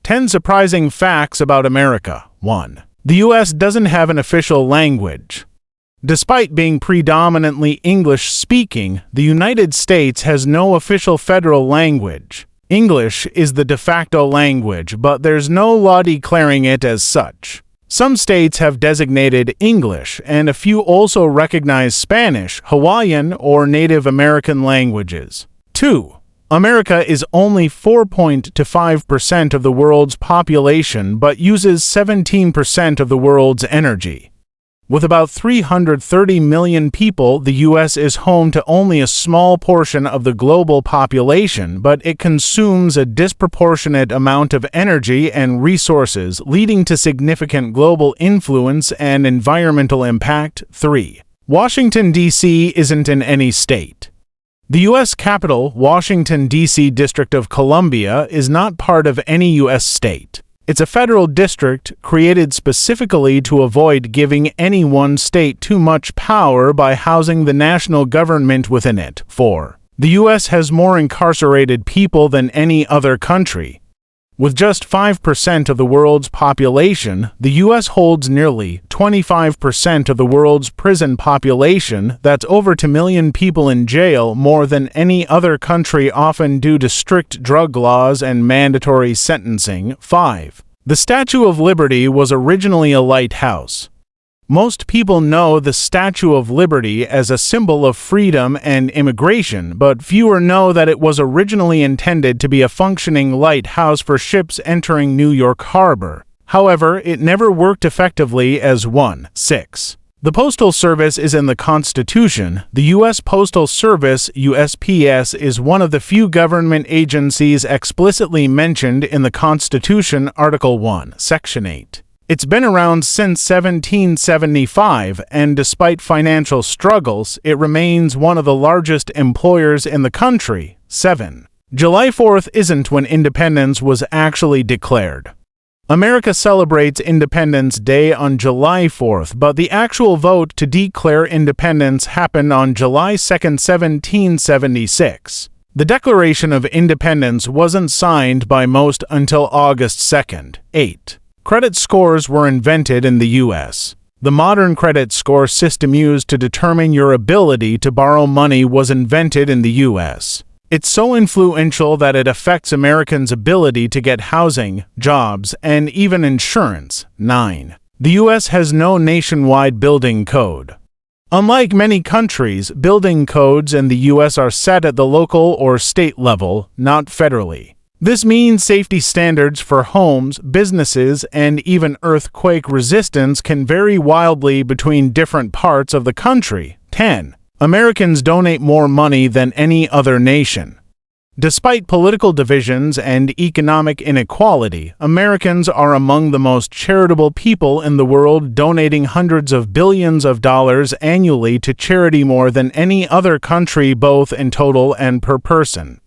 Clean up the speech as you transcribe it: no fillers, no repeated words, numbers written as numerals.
10 surprising facts about America. 1. The U.S. doesn't have an official language. Despite being predominantly English-speaking, the United States has no official federal language. English is the de facto language, but there's no law declaring it as such. Some states have designated English, and a few also recognize Spanish, Hawaiian, or Native American languages. 2. America is only 4.5% of the world's population but uses 17% of the world's energy. With about 330 million people, the U.S. is home to only a small portion of the global population, but it consumes a disproportionate amount of energy and resources, leading to significant global influence and environmental impact. 3. Washington, D.C. isn't in any state. The U.S. capital, Washington, D.C. District of Columbia, is not part of any U.S. state. It's a federal district created specifically to avoid giving any one state too much power by housing the national government within it. 4. The U.S. has more incarcerated people than any other country. With just 5% of the world's population, the U.S. holds nearly 25% of the world's prison population. That's over 2 million people in jail, more than any other country, often due to strict drug laws and mandatory sentencing. 5. The Statue of Liberty was originally a lighthouse. Most people know the Statue of Liberty as a symbol of freedom and immigration, but fewer know that it was originally intended to be a functioning lighthouse for ships entering New York Harbor. However, it never worked effectively as one. 6. The Postal Service is in the Constitution. The U.S. Postal Service, USPS, is one of the few government agencies explicitly mentioned in the Constitution, Article 1, Section 8. It's been around since 1775, and despite financial struggles, it remains one of the largest employers in the country. 7. July 4th isn't when independence was actually declared. America celebrates Independence Day on July 4th, but the actual vote to declare independence happened on July 2, 1776. The Declaration of Independence wasn't signed by most until August 2nd. 8. Credit scores were invented in the U.S. The modern credit score system used to determine your ability to borrow money was invented in the U.S. It's so influential that it affects Americans' ability to get housing, jobs, and even insurance. 9. The U.S. has no nationwide building code. Unlike many countries, building codes in the U.S. are set at the local or state level, not federally. This means safety standards for homes, businesses, and even earthquake resistance can vary wildly between different parts of the country. 10. Americans donate more money than any other nation. Despite political divisions and economic inequality, Americans are among the most charitable people in the world, donating hundreds of billions of dollars annually to charity, more than any other country, both in total and per person.